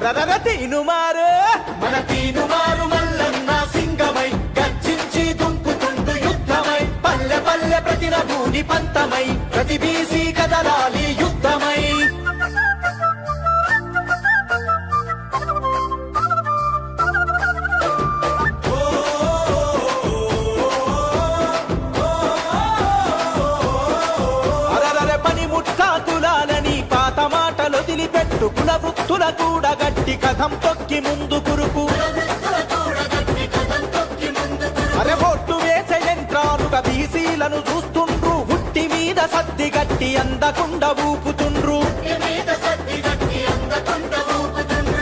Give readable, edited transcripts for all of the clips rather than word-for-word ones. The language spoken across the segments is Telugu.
తీనుమారు మన తీనుమారు మల్లన్న సింగమై గర్జించి దుంకుతుండు యుద్ధమై పల్లె పల్లె ప్రతిన భూని పంతమై ప్రతి బీసీ కదలాలి యుద్ధమై వదిలిపెట్టు కుల వృత్తుల కూడా గట్టి కథం తొక్కి ముందు కురుకు అరే బొట్టు వేసే యంత్రాలుగా బీసీలను చూస్తుండ్రు హుట్టి మీద సద్ది గట్టి అందకుండా ఊపుతుండ్రు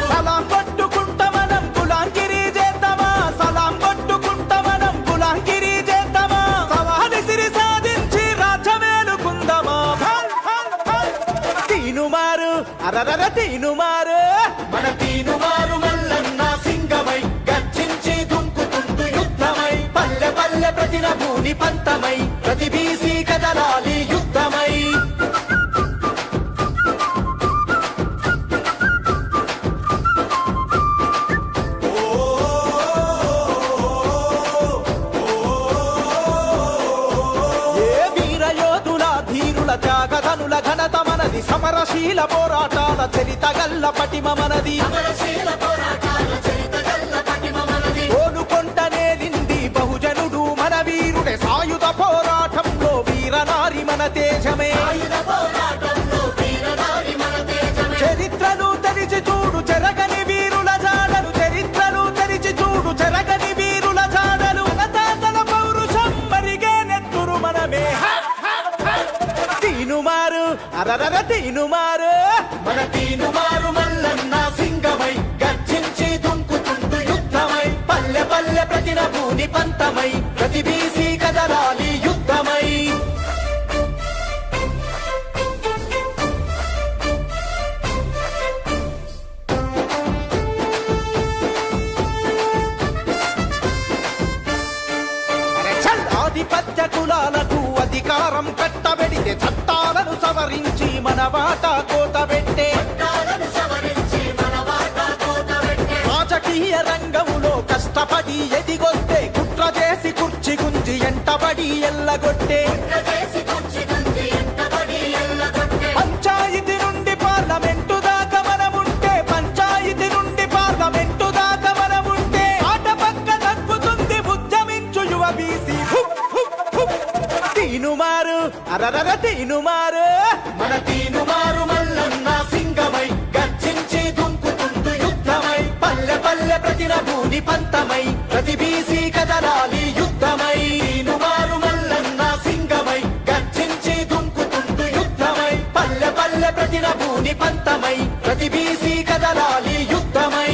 సలాం కొట్టుకుంటా మనం కులాంగిరి చేద్దామా సలాం కొట్టుకుంటా మనం కులాంగిరి చేద్దామా సవాలి సిరి సాధించి రాజ్యమేలుకుందామా తీనుమారు అరరర తీనుమారు మన తీనుమారు మల్లన్న సింగమై గర్జించి దుంకుతుండు యుద్ధమై పల్లె పల్లె ప్రతిన భూని పంతమై ప్రతి బీసీ కదలాలి యుద్ధమై త్యాగధనుల ఘనత మనది సమరశీల పోరాటాల చరిత గల్ల పటిమ మనది ఓలుకొంటనేలింది బహుజనుడు మన వీరుడే సాయుధ పోరాటంలో వీరనారి మన తేజమే చరిత్రను తెరిచి చూడు చెరగని వీరుల జాడలు చరిత్రను తెరిచి చూడు చెరగని వీరుల జాడలు తాతల పౌరుషం మరిగే నెత్తురు మనమే తీనుమారు అరరర తీనుమారు మన తీనుమారు మల్లన్న సింగమై గర్జించి దుంకుతుండు యుద్ధమై పల్లె పల్లె ప్రతిన భూని పంతమై ప్రతి బీసీ కదలాలి యుద్ధమై ఆధిపత్య కులాలకు అధికారం కట్టబెడితే చట్టాలను సవరించి మన వాటా కోతబెట్టే రాజకీయ రంగములో కష్టపడి ఎదిగొస్తే కుట్ర చేసి కుర్చి గుంజి ఎంటబడి ఎల్లగొట్టే పంచాయతీ నుండి పార్లమెంటు దాకా మనముంటే పంచాయతీ నుండి పార్లమెంటు దాకా మనముంటే ఆట పక్క తగ్గుతుంది ఉద్యమించు యువ బీసీ తీనుమారు అరరర తీనుమారు మన తీనుమారు మల్లన్న సింగమై గర్జించి దుంకుతుండు యుద్ధమై పల్లె పల్లె ప్రతిన భూని పంతమై ప్రతి బీసీ కదలాలి యుద్ధమై తీనుమారు మల్లన్న సింగమై గర్జించి దుంకుతుండు యుద్ధమై పల్లె పల్లె ప్రతిన భూని పంతమై ప్రతి బీసీ కదలాలి యుద్ధమై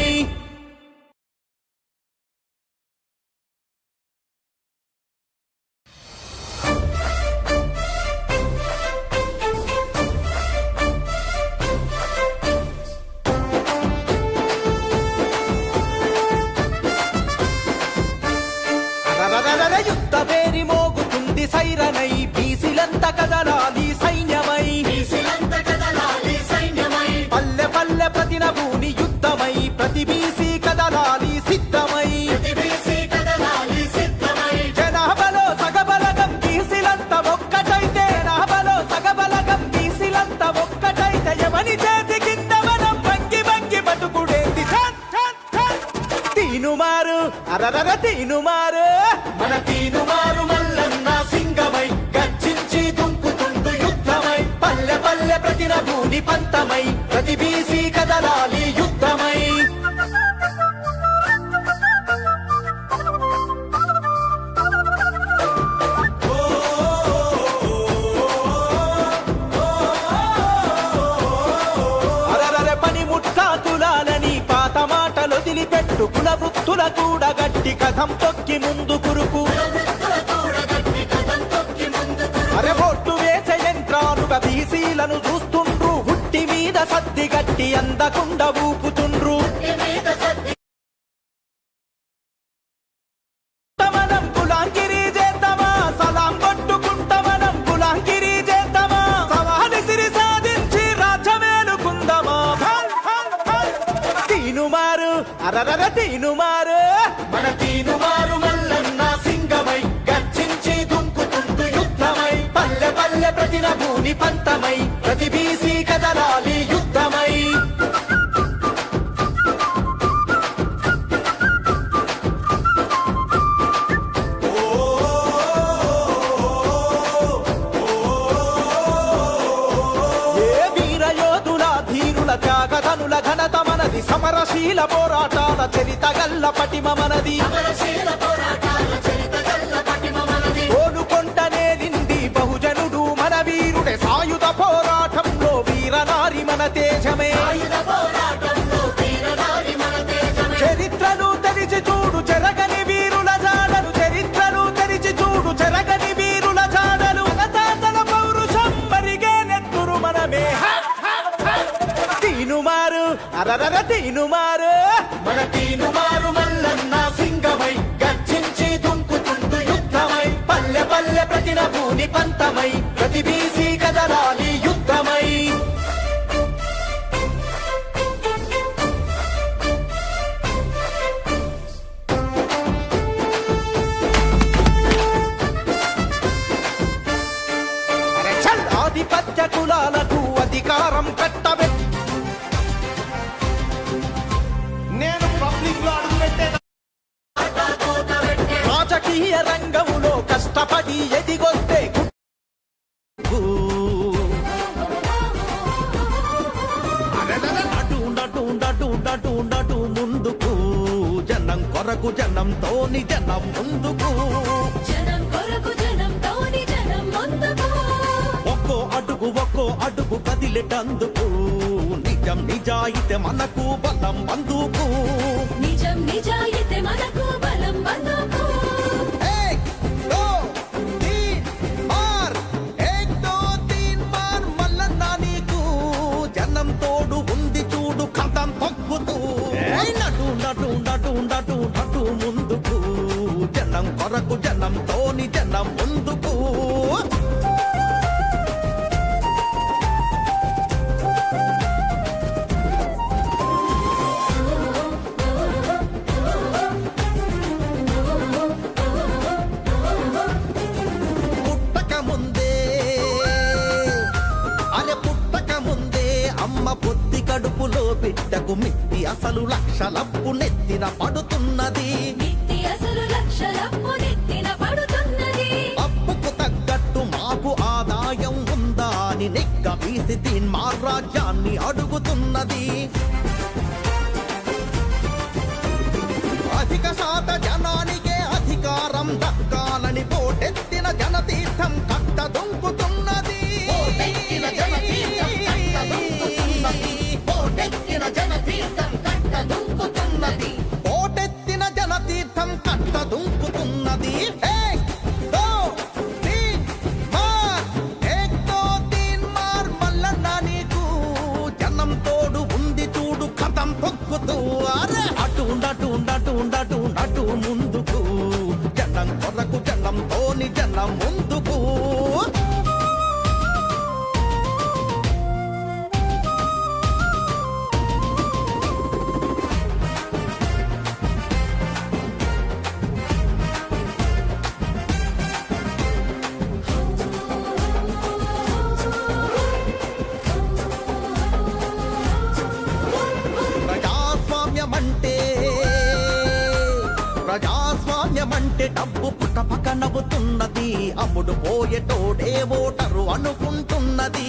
యుద్ధ పేరి మోగుతుంది సైరనై బీసీలంత కదలాలి సైన్యమై పల్లె పల్లె ప్రతిన భూని యుద్ధమై ప్రతి బీసీ కదలాలి సిద్ధమై జనాభాలో సగబలగం బీసీలంత ఒక్కటైతే జనాభాలో సగబలగం బీసీలంత ఒక్కటైతే ఎవని చేతి కింద మనం వంగి వంగి బతుకుడేంది తీనుమారు అరరర తీనుమారు మన తీనుమారు మల్లన్న సింగమై గర్జించి దుంకుతుండు యుద్ధమై పల్లె పల్లె ప్రతిన భూని పంతమై ప్రతి బీసీ కదలాలి యుద్ధమై అరరర పనిముట్కా తులాలని పాత మాటలు వదిలిపెట్టు కుల వృత్తుల కూడా గట్టి కథం తొక్కి ముందు కురుకు అరే బొట్టు వేసే యంత్రాలుగా బీసీలను చూస్తుండ్రు హుట్టి మీద సద్ది గట్టి అందకుండా ఊపుతుండ్రు మనం కులాంగిరి చేద్దామా సలాం కొట్టుకుంటా మనం కులాంగిరి చేద్దామా సవాలి సిరి సాధించి రాజ్యమేలుకుందామా అరరర తీనుమారు మన తీనుమారు మల్లన్న సింగమై గర్జించి దుంకుతుండు యుద్ధమై పల్లె పల్లె ప్రతిన భూని పంతమై ప్రతి బీసీ కదలాలి యుద్ధమై త్యాగధనుల ఘనత మనది సమరశీల పోరాటాల చరిత గల్ల పటిమ మనది ఓలుకొంటనే నిండి బహుజనుడు మన వీరుడే సాయుధ పోరాటంలో వీరనారి మన తేజమే చరిత్రను తెరిచి చూడు చెరగని వీరుల జాడలు చరిత్రను తెరిచి చూడు చెరగని వీరుల జాడలు తాతల పౌరుషం మరిగే నెత్తురు మనమే తీనుమారు అరరర తీనుమారు మన తీనుమారు మల్లన్న సింగమై గర్జించి దుంకుతుండు యుద్ధమై పల్లె పల్లె ప్రతిన భూని పంతమై ప్రతి బీసీ కదలాలి యుద్ధమై ఆధిపత్య కులాలకు అధికారం కట్టబె నేను పబ్లిక్ లో అడుగుపెట్టే రాజకీయ రంగంలో కష్టపడి ఎదిగొస్తే నటు ముందుకు జనం కొరకు జనంతోని జనం ముందుకు ఒక్కో అడుగు కదిలేటందుకు నిజం నిజాయితే మనకు బలం బందుకు జనం తోడు ఉంది చూడు కథం తొక్కుతూ నటు ముందుకు జనం కొరకు జనంతోని జనం ముందుకు పొత్తి కడుపులో బిడ్డకు మిత్తి అసలు లక్షలప్పు నెత్తిన పడుతున్నది అప్పుకు తగ్గట్టు మాకు ఆదాయం ఉందా అని నెక్క వీసి మా రాజ్యాన్ని అడుగుతున్నది అధిక శాత జనానికే అధికారం దక్కాలని పోటెత్తిన జనతీర్థం కట్ట దొంకుతున్నది పోటెత్తిన జనతీర్థం కట్ట దుంకుతున్నది మల్లన్న నీకు జనం తోడు ఉంది చూడు కథం తొక్కుతూ అటు ముందుకు జనం కొరకు జనంతోని జనం ముందుకు ప్రజాస్వామ్యమంటే డబ్బు పుట్టపక్క నవ్వుతున్నది అమ్ముడు పోయేటోడే ఓటరు అనుకుంటున్నది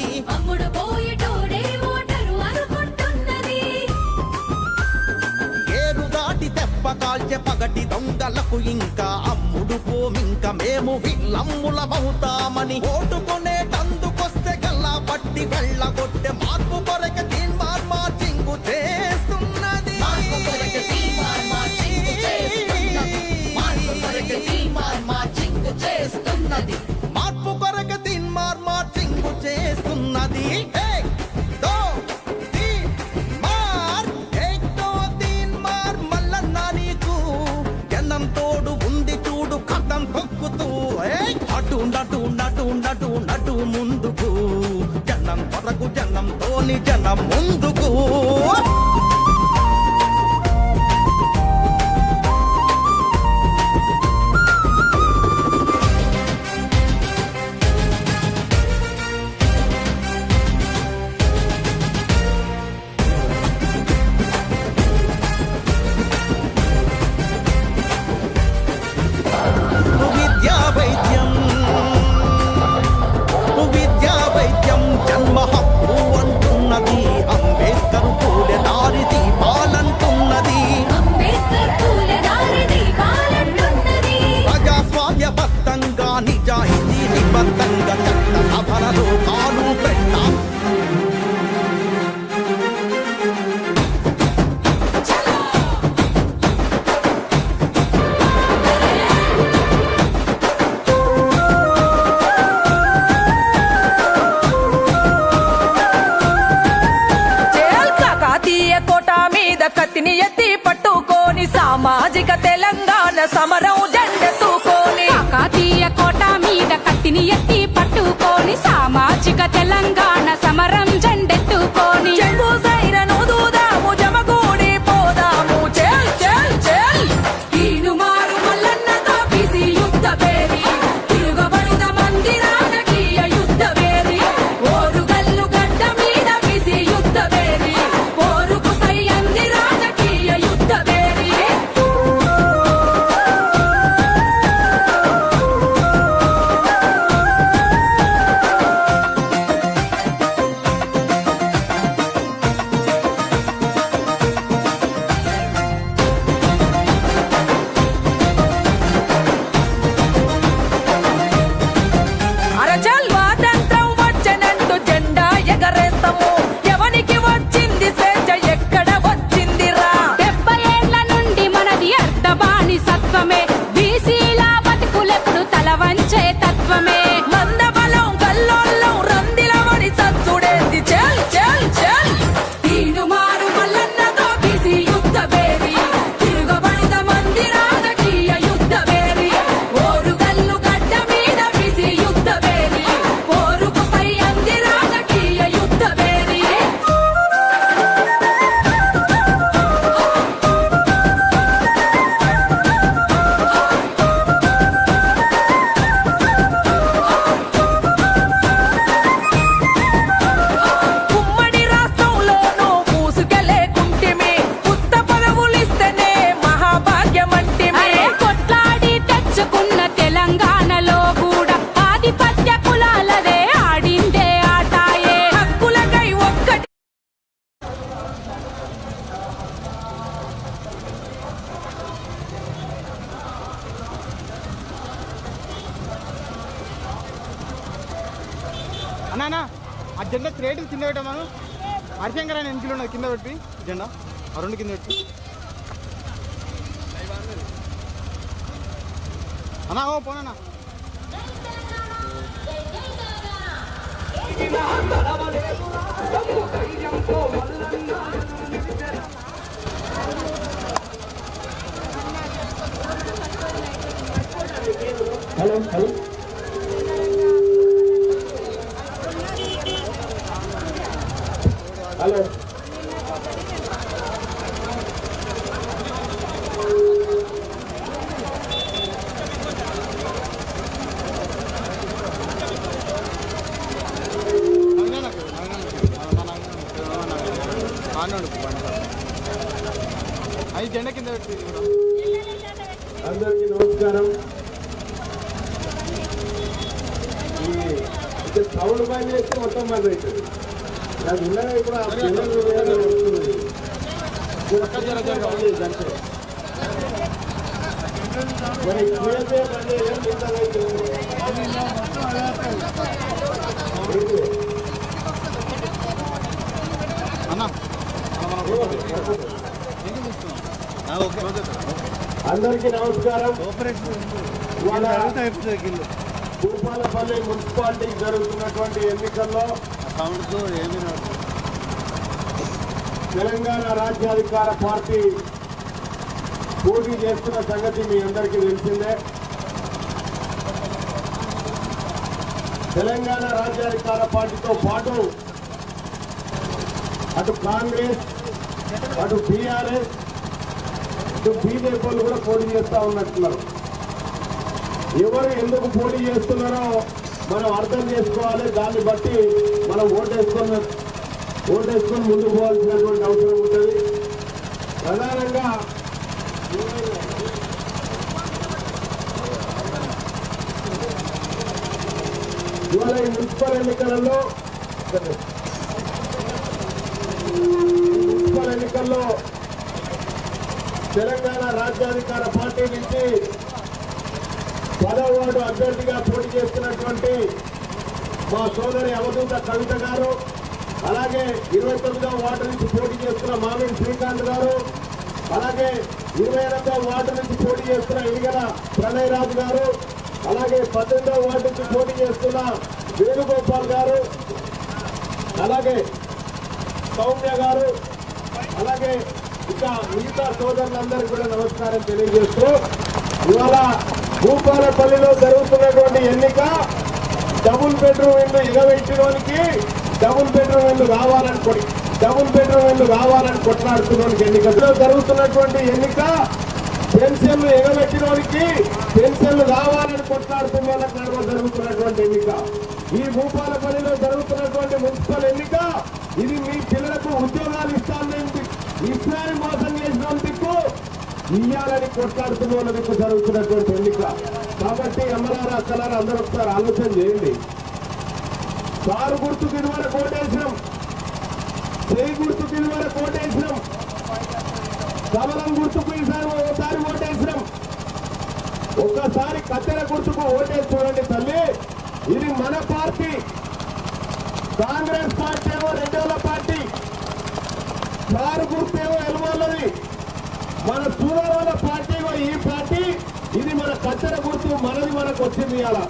ఏరు దాటి తెప్ప కాల్చె పగటి దొంగలకు ఇంకా అమ్ముడు పోమింక మేము విల్లమ్ములమవుతామని ఓటుకొనేటందుకొస్తే గల్లా పట్టి వెళ్ళగొట్టె మార్పు కొరక తీన్మార్ మార్చింగు చేస్తున్నది మార్పు కొరక తీన్మార్ మార్చింగు చేస్తున్నది మల్లన్న నీకు జనం తోడు ఉంది చూడు కథం తొక్కుతూ నటు ముందుకు జనం కొరకు జనంతోని జనం ముందుకు తెలంగాణ సమరం జెండెత్తుకొని కాకతీయ కోట మీద కత్తిని ఎత్తి పట్టుకొని సామాజిక తెలంగాణ సమరం జెండెత్తుకొని చెంగుసైరను దూదాము జమగూడి పోదాము చెల్ చెల్ చెల్ ఈనుమారు మల్లన్నతో బిసి యుద్ధ పేరి తిరుగబడుద మంది రాజకీయ యుద్ధ పేరి ఓరుగల్లు గడ్డ మీద బిసి యుద్ధ పేరి ఓరుకు సై అంది రాజకీయ యుద్ధ పేరి అరచల్ స్వాతంత్రం వచ్చనంటూ జెండా ఎగరేస్తాము ఎవనికి వచ్చింది స్వేచ్ఛ ఎక్కడ వచ్చిందిరా 70 ఏళ్ల నుండి మనది అర్ధబాణి సత్వమే బీసీల బతుకులెప్పుడు తల వంచే తత్వమే మందబలం గల్లోళ్ళం రందిలవడి సచ్చుడేంది చెల్ చెల్ చెల్ ఈనుమారు మల్లన్నతో బిసి యుద్ధ పేరి తిరుగబడుద మంది రాజకీయ యుద్ధ పేరి ఓరుగల్లు గడ్డ మీద బిసి యుద్ధ పేరి ఓరుకు సై అంది రాజకీయ యుద్ధ పేరి ఉమ్మడి రాష్ట్రంలోనూ పూసుకెళ్ళేకుంటిమి ఉత్త పదవులిస్తేనే మహాభాగ్యమంటిమి అరే కొట్లాడి తెచ్చుకున్న తెలంగాణలో కూడా ఆధిపత్య కులాలదే ఆడిందే ఆటాయే హక్కులకై ఒక్కటి అన్నా ఆ జెండా రేటు కింద పెట్టామను హరిశంకర్ ఆయన ఎన్నికలు ఉన్నది కింద పెట్టి జెండా ఆ రెండు కింద పెట్టి అన్నా ఓ పోనన్నా అది జెండా కింద పెట్టి కూడా అందరికీ నమస్కారం. ఈ సౌండ్ బంద్ చేస్తే మొత్తం బంద్ అవుతుంది. నాకు ఉండగా ఇప్పుడు ఆ పిల్లలు వేరే వస్తుంది. అంతే. మరి చూసే బంద్ చేయడం మిగతా అవుతుంది. అన్నా అందరికీ నమస్కారం. ఇవాళ భూపాలపల్లి మున్సిపాలిటీకి జరుగుతున్నటువంటి ఎన్నికల్లో తెలంగాణ రాజ్యాధికార పార్టీ పోటీ చేస్తున్న సంగతి మీ అందరికీ తెలిసిందే. తెలంగాణ రాజ్యాధికార పార్టీతో పాటు అటు కాంగ్రెస్, అటు టీఆర్ఎస్, ఇటు బీజేపీ వాళ్ళు కూడా పోటీ చేస్తూ ఉన్నట్టున్నారు. ఎవరు ఎందుకు పోటీ చేస్తున్నారో మనం అర్థం చేసుకోవాలి. దాన్ని బట్టి మనం ఓటేసుకొని ముందుకు పోవాల్సినటువంటి అవసరం ఉంటుంది. ప్రధానంగా ఇవాళ ఈ మున్సిపల్ ఎన్నికల్లో తెలంగాణ రాజ్యాధికార పార్టీ నుంచి 10వ వార్డు అభ్యర్థిగా పోటీ చేస్తున్నటువంటి మా సోదరి అవధూత కవిత గారు, అలాగే 29వ వార్డు నుంచి పోటీ చేస్తున్న మామిడి శ్రీకాంత్ గారు, అలాగే 28వ వార్డు నుంచి పోటీ చేస్తున్న ఇడిగల ప్రణయ్ రాజు గారు, అలాగే 18వ వార్డు నుంచి పోటీ చేస్తున్న వేణుగోపాల్ గారు, అలాగే సౌమ్య గారు, అలాగే ఇంకా మిగతా సోదరులందరికీ కూడా నమస్కారం తెలియజేస్తూ ఇవాళ భూపాలపల్లిలో జరుగుతున్నటువంటి ఎన్నిక డబుల్ బెడ్రూమ్ ఇల్లు ఎగబెట్టినోనికి డబుల్ బెడ్రూమ్ ఇల్లు కావాలని కొట్లాడుతున్నోనికి ఎన్నికలో జరుగుతున్నటువంటి ఎన్నిక పెన్షన్లు ఎగబెట్టినోనికి పెన్షన్లు కావాలని కొట్లాడుతున్న వాళ్ళకి నడుమ జరుగుతున్నటువంటి ఎన్నిక. ఈ భూపాలపల్లిలో జరుగుతున్నటువంటి మున్సిపల్ ఎన్నిక ఇది మీ పిల్లలకు ఉద్యోగాలు ఇస్తానని మోసం చేసినందుకు ఇయ్యాలని కొట్లాడుతున్న వాళ్ళకు జరుగుతున్నటువంటి ఎన్నిక. కాబట్టి అమ్మలారా అక్కలారా అందరూ ఒకసారి ఆలోచన చేయండి. కారు గుర్తుకు ఇదివర కోటేశ్వరం, చేయి గుర్తుకు ఇదివర కోటేశ్వరం, కమలం గుర్తుకు ఈసారి ఒకసారి ఓటేశ్వరం, ఒక్కసారి కత్తెర గుర్తుకు ఓటేసి చూడండి తల్లి. ఇది మన పార్టీ. కాంగ్రెస్ పార్టీ ఏమో రెండోళ్ళ పార్టీ, కారు గుర్తు ఏమో ఎలువల్లది. మన సూర్యరాల పార్టీ ఈ పార్టీ. ఇది మన కత్తెర గుర్తు, మనది మనకు వచ్చింది. ఇలా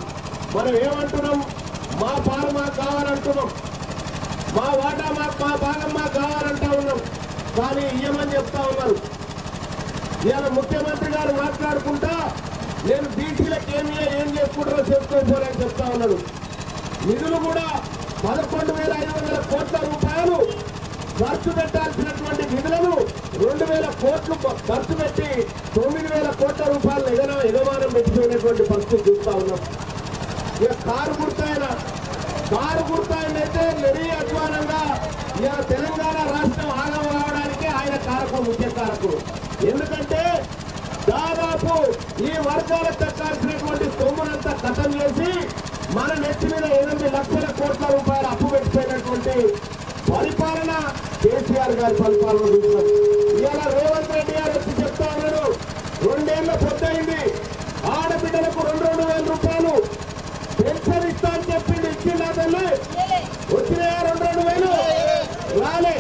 మనం ఏమంటున్నాం? మా పాలు మాకు కావాలంటున్నాం, మా వాటా మాకు, మా భాగం మాకు కావాలంటా ఉన్నాం. కానీ ఇయ్యమని చెప్తా ఉన్నారు. ఇవాళ ముఖ్యమంత్రి గారు మాట్లాడుకుంటా నేను బీసీలకు ఏం చేసుకుంటారో చేసుకోకపోరని చెప్తా ఉన్నాడు. నిధులు కూడా 11,500 కోట్ల రూపాయలు ఖర్చు పెట్టాల్సినటువంటి నిధులను 2,000 కోట్లు ఖర్చు పెట్టి 9,000 కోట్ల రూపాయలు ఎగమానం పెట్టిపోయినటువంటి పరిస్థితి చూస్తా ఉన్నాం. ఇక కారు గుర్తాయన అయితే మరీ అధ్వానంగా ఇక తెలంగాణ రాష్ట్రం ఆగం రావడానికి ఆయన కారకం, ముఖ్య కారకుడు. ఎందుకంటే దాదాపు ఈ వర్గాలకు దక్కాల్సినటువంటి సొమ్మునంతా ఖతం చేసి మన నెత్తి మీద 8 లక్షల కోట్ల రూపాయలు అప్పు పెట్టిపోయినటువంటి పరిపాలన కేసీఆర్ గారి పరిపాలన చూసాం. ఇవాళ రేవంత్ రెడ్డి గారు వచ్చి చెప్తా ఉన్నాడు, 2 ఏళ్ల పొద్దయింది, ఆడబిడ్డలకు 2,000 రూపాయలు పెన్షన్ ఇస్తా అని చెప్పింది. ఇచ్చిందా తల్లి? వచ్చినాయా 2,000? రాలే.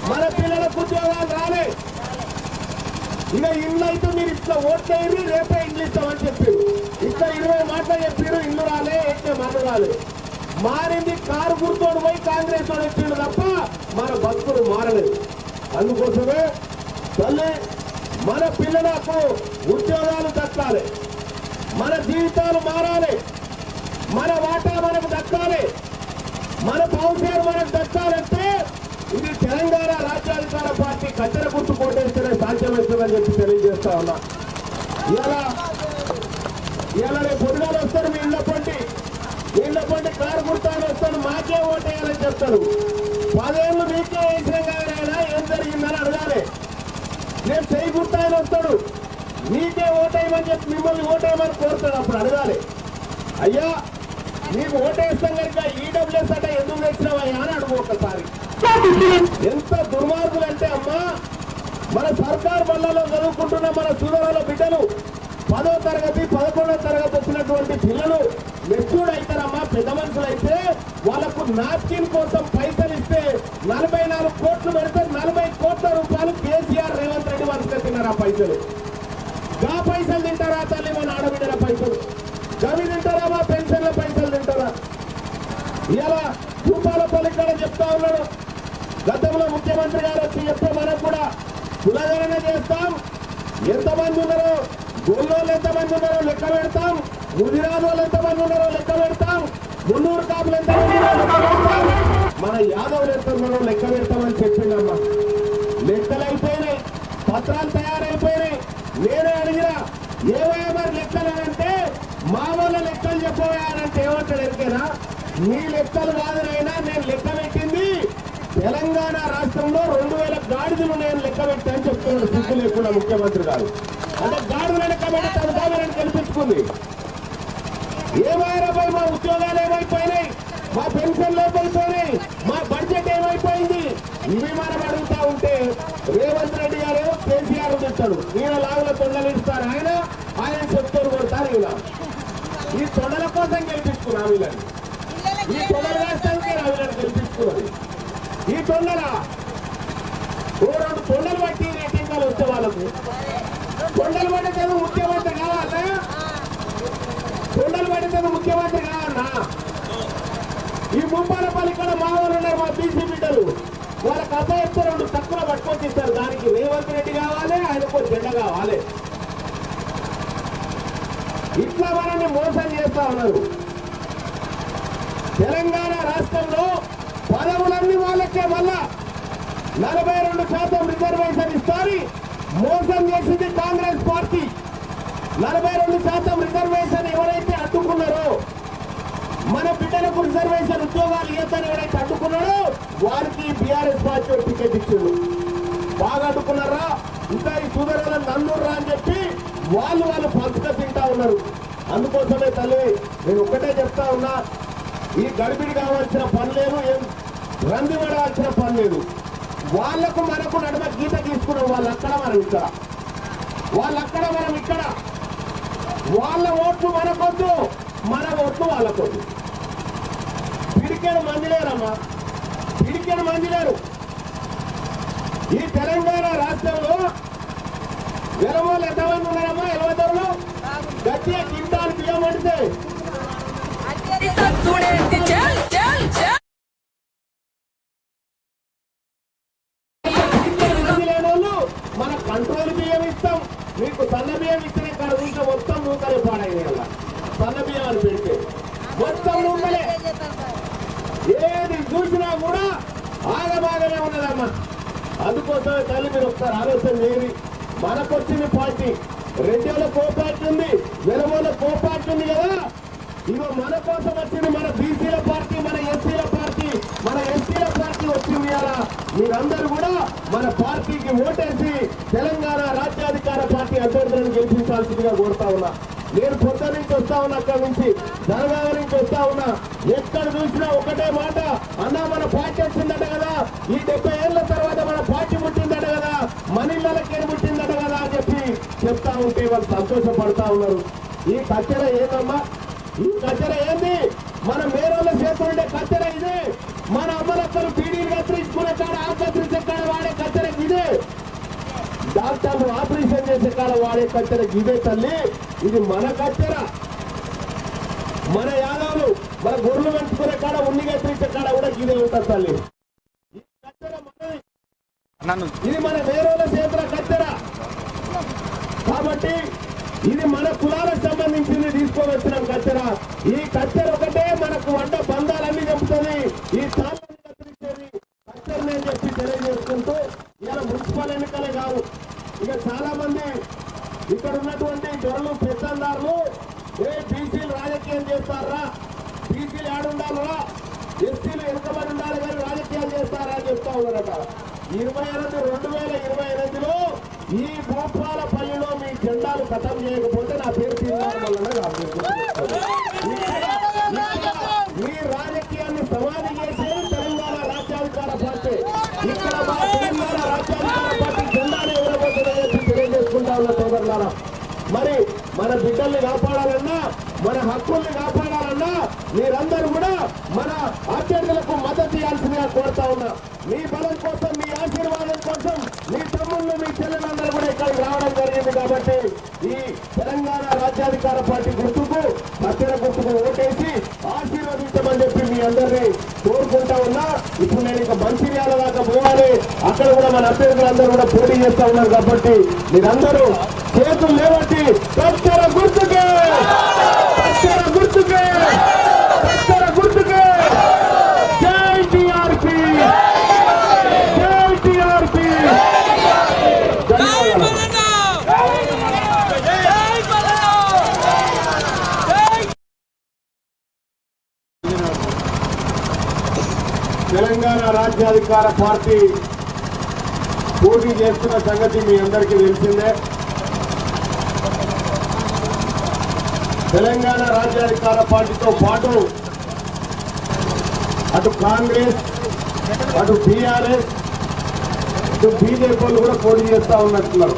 మన పిల్లలకు ఉద్యోగాలు రాలే. ఇక ఇల్లు అయితే మీరు ఇట్లా ఓట్లేరు, రేపే ఇల్లు ఇస్తామని చెప్పారు. ఇట్లా 20 మాటలు చెప్పారు, ఇల్లు రాలే, ఎట్లే మన్ను రాలే. మారింది కారు గుర్తోడు పోయి కాంగ్రెస్ వాడు వచ్చిండు తప్ప మన బతుకులు మారలేదు. అందుకోసమే తల్లి మన పిల్లలకు ఉద్యోగాలు దక్కాలి, మన జీవితాలు మారాలి, మన వాటా మనకు దక్కాలి, మన భవిష్యత్తు మనకు దక్కాలంటే ఇది తెలంగాణ రాజ్యాధికార పార్టీ కత్తెర గుర్తు కోటేస్తేనే సాధ్యమవుతుందని చెప్పి తెలియజేస్తా ఉన్నా. ఇలా రేపు పొద్దుగాలు వస్తారు మీ ఇళ్ళ పండి కారు గుర్తాన్ని వస్తాడు, మాకే ఓటేయాలని చెప్తాడు. 10 ఏళ్ళు మీకే వేసినాం కానీ ఏం జరిగిందని అడగాలి. రేపు చేయి గుర్తాయని వస్తాడు, మీకే ఓటేయమని చెప్పి మిమ్మల్ని ఓటేయమని కోరుతాడు. అప్పుడు అడగాలి, అయ్యా నీకు ఓటేస్తాం కనుక ఈడబ్ల్యూఎస్ అంటే ఎందుకు తెచ్చినావయ్యా అని అడుగు ఒకసారి. ఎంత దుర్మార్గులు అంటే అమ్మా, మన సర్కార్ బళ్ళలో చదువుకుంటున్న మన సూదరుల బిడ్డలు 10వ తరగతి 11వ తరగతి వచ్చినటువంటి పిల్లలు మెచ్యూర్డ్ అవుతారమ్మా. పెద్ద మనుషులు అయితే వాళ్ళకు నాప్కిన్ కోసం పైసలు ఇస్తే 44 కోట్లు పెడితే 40 కోట్ల రూపాయలు కేసీఆర్ రేవంత్ రెడ్డి వరుసగా తిన్నారు. ఆ పైసలు పైసలు తింటారా తల్లి? మన ఆడబిడ్డల పైసలు గవి తింటారా? మా పెన్షన్ల పైసలు తింటారా? ఇలా భూపాలపల్లి కూడా చెప్తా ఉన్నాడు. గతంలో ముఖ్యమంత్రి గారు వచ్చి చెప్తే మనం కూడా కులగణన చేస్తాం, ఎంతమంది ఉన్నారో, గోల్లోళ్ళు ఎంతమంది ఉన్నారో లెక్క పెడతాం, ముదిరాజు వాళ్ళు ఎంతమంది ఉన్నారో లెక్క పెడతాం, మున్నూరు కాపులు ఎంతమంది ఉన్నారో లెక్క పెడతాం, మన యాదవులు ఎంత ఉన్నారో లెక్క పెడతామని చెప్పిండమ్మా. లెక్కలు అయిపోయినాయి, పత్రాలు తయారైపోయినాయి. నేనే అడిగినా ఏవైనా మరి లెక్కలు అంటే మా వాళ్ళ లెక్కలు చెప్పబోయానంటే ఏమంటాడు ఎరికేనా? మీ లెక్కలు కాదునైనా నేను లెక్క పెట్టింది తెలంగాణ రాష్ట్రంలో 2,000 గాడిదలు నేను లెక్క పెట్టాను చెప్తున్నాడు సిగ్గు లేకుండా ముఖ్యమంత్రి గారు. అంటే గాడిదలు లెక్క పెడతాను కావాలని కల్పించుకుంది. ఏమైనా పోయి మా ఉద్యోగాలు ఏమైపోయినాయి, మా పెన్షన్లు ఏమైపోయినాయి, మా బడ్జెట్ ఏమైపోయింది, ఇవి మనం అడుగుతా ఉంటే రేవంత్ రెడ్డి గారు కేసీఆర్ చెప్తాడు, ఈయన లాగుల తొండలు ఇస్తారు, ఆయన చెప్తారు కొడతారు. ఇలా ఈ తొండల కోసం గెలిపించుకున్నా వీళ్ళని, ఈ తొండల రాష్ట్రానికి వీళ్ళని గెలిపించుకున్నది. ఈ తొండల 2 తొండలు బట్టి రేటింగ్లు వచ్చే వాళ్ళకు తొండలు పడితే ముఖ్యమంత్రి కావాలా? తొండలు పడితే ముఖ్యమంత్రి కావాలన్నా? ఈ ముప్పాలపల్లి కూడా మా వాళ్ళు ఉన్నారు, మా బీసీ బిడ్డలు వాళ్ళకి అభయత్వం 2 తక్కువ పట్టుకొని ఇస్తారు. దానికి రేవంత్ రెడ్డి కావాలి, ఆయనకు జెండా కావాలి. ఇట్లా మనల్ని మోసం చేస్తా ఉన్నారు. తెలంగాణ రాష్ట్రంలో పదవులన్నీ వాళ్ళకే మళ్ళా 42% రిజర్వేషన్ ఇస్తారు. మోసం చేసింది కాంగ్రెస్ పార్టీ. 42% రిజర్వేషన్ ఎవరైతే అడ్డుకున్నారో, మన బిడ్డలకు రిజర్వేషన్ ఉద్యోగాలు ఇవ్వని ఎవరైతే అడ్డుకున్నారో వారికి బీఆర్ఎస్ పార్టీ టికెట్ ఇచ్చిండు. బాగా అడ్డుకున్నారా, ఇంకా ఈ సుధరలను నన్నుర్రా అని చెప్పి వాళ్ళు పంచుగా తింటా ఉన్నారు. అందుకోసమే తల్లి నేను ఒక్కటే చెప్తా ఉన్నా, ఈ గడిబిడి కావాల్సిన పని లేదు, ఏం రంది పడాల్సిన పని లేదు. వాళ్లకు మనకు నడుమ గీత తీసుకున్నాం. వాళ్ళు అక్కడ, మనం ఇక్కడ, వాళ్ళు అక్కడ, మనం ఇక్కడ. వాళ్ళ ఓట్లు మనకొద్దు, మన ఓట్లు వాళ్ళకొద్దు. పిడికెడు మంది లేరమ్మా, పిడికెడు మంది లేరు. ఈ తెలంగాణ రాష్ట్రంలో వెలమోళ్ళు ఎంతమంది ఉన్నారమ్మా? 20 గట్టిగా కింటాలు బియ్యం పడితే చూడేంటి చల్ చల్ చల్ లేనోళ్ళు మన కంట్రోల్ బియ్యం ఇస్తాం. మీకు సన్న బియ్యం ఇస్తేనే కాడ ఉంటే మొత్తం నూకలే పాడైన సన్న బియ్యం అని పెడితే మొత్తం నూకలే. ఏది చూసినా కూడా ఆగమాగమే ఉన్నదమ్మా. అందుకోసమే తల్లి మీరు ఒకసారి ఆలోచన చేయండి. మనకొచ్చింది పార్టీ, రెడ్డిల కో పార్టీ ఉంది, వెలమల కో పార్టీ ఉంది కదా. ఇగో మన కోసం వచ్చింది మన బీసీల పార్టీ, మన ఎస్సీల పార్టీ, మన ఎస్టీల పార్టీ వచ్చింది. అలా మీరందరూ కూడా మన పార్టీకి ఓటేసి తెలంగాణ రాజ్యాధికార పార్టీ అభ్యర్థులను గెలిపించాల్సిందిగా కోరుతా ఉన్నా. నేను పొద్దు నుంచి వస్తా ఉన్నా, అక్కడి నుంచి జనగామ నుంచి వస్తా ఉన్నా. ఎక్కడ చూసినా ఒకటే మాట, అన్నా మన పార్టీ వచ్చిందట కదా, ఈ 70 ఏళ్ల తర్వాత మన పార్టీ పుట్టిందట కదా, మన ఇళ్ళకి పుట్టిందట కదా అని చెప్పి చెప్తా ఉంటే వాళ్ళు సంతోషపడతా ఉన్నారు. ఈ కచ్చర ఏందమ్మా? ఈ కచ్చర ఏంది? మన మేరోళ్ళ చేతులుండే కచ్చర ఇదే. మన అమ్మలక్కలు పీడీలు కత్తిరించుకునే కాడ, ఆకత్రించే కాడ వాడే కచ్చర ఇదే. డాక్టర్లు ఆపరేషన్ చేసే కాడ వాడే కచ్చర ఇదే తల్లి. ఇది మన కచ్చర. మన యాదవులు మన గొర్రెలు పెంచుకునే కాడ, ఉన్ని కత్తిరించే కాడ కూడా ఇదే ఉంటుంది తల్లి. ఈ కచ్చర మనది, ఇది మన వేరేల చేతుల కచ్చర. కాబట్టి ఇది మన కులాలకు సంబంధించింది తీసుకొని వచ్చిన కచ్చర. ఈ కచ్చర ఒకటే మనకు వంట బంధాలన్నీ చెబుతుంది. ఈ తాళ్ళని కత్తిరించేది కచ్చరని అని చెప్పి తెలియజేసుకుంటూ, ఇలా మున్సిపల్ ఎన్నికలే కాదు, ఇక చాలా మంది ఇక్కడ ఉన్నటువంటి దొరలు పెద్దందారులు బీసీలు రాజకీయం చేస్తారా, బీసీలు ఆడుండాలరా, ఎస్సీలు వెనుకబడి ఉండాలి కానీ రాజకీయాలు చేస్తారా అని చెప్తా ఉన్నారట. 2028లో ఈ భూపాలపల్లిలో మీ జెండాలు ఖతం చేయకపోతే నా పేరు తీర్మానం వలన కాదు. మీ రాజకీయాన్ని సమాధి చేసేది తెలంగాణ రాజ్యాధికార పార్టీ. ఇక్కడ మా తెలంగాణ రాజ్యాధికార పార్టీ జెండాలు ఎవరబోతుందని చెప్పి తెలియజేసుకుంటా ఉన్న సోదరులారా. మరి మన బిడ్డల్ని కాపాడాలన్నా, మన హక్కుల్ని కాపాడాలన్నా మీరందరూ కూడా మన అభ్యర్థులకు మద్దతు ఇవ్వాల్సిందిగా కోరుతా ఉన్నా. మీ బలం కోసం, మీ ఆశీర్వాదం కోసం మీ తమ్ముళ్ళు, మీ చెల్లెలందరూ కూడా ఇక్కడికి రావడం జరిగింది. కాబట్టి ఈ తెలంగాణ రాజ్యాధికార పార్టీ గుర్తుకు, మధ్యన గుర్తుకు ఓటేసి ఆశీర్వదించమని చెప్పి మీ అందరినీ కోరుకుంటా ఉన్నా. ఇప్పుడు నేను ఇక మంచిర్యాల దాకా పోవాలి. అక్కడ కూడా మన అభ్యర్థులందరూ కూడా పోటీ చేస్తా ఉన్నారు. కాబట్టి మీరందరూ చేతులు లేవట్టి కచ్చర గుర్తుకే, కచ్చర గుర్తుకే, కచ్చర గుర్తుకే. జై టీఆర్పీ, జై టీఆర్పీ. తెలంగాణ రాజ్యాధికార పార్టీ పోటీ చేస్తున్న సంగతి మీ అందరికీ తెలిసిందే. తెలంగాణ రాజ్యాధికార పార్టీతో పాటు అటు కాంగ్రెస్, అటు టీఆర్ఎస్, ఇటు బీజేపీ వాళ్ళు కూడా పోటీ చేస్తా ఉన్నట్టున్నారు.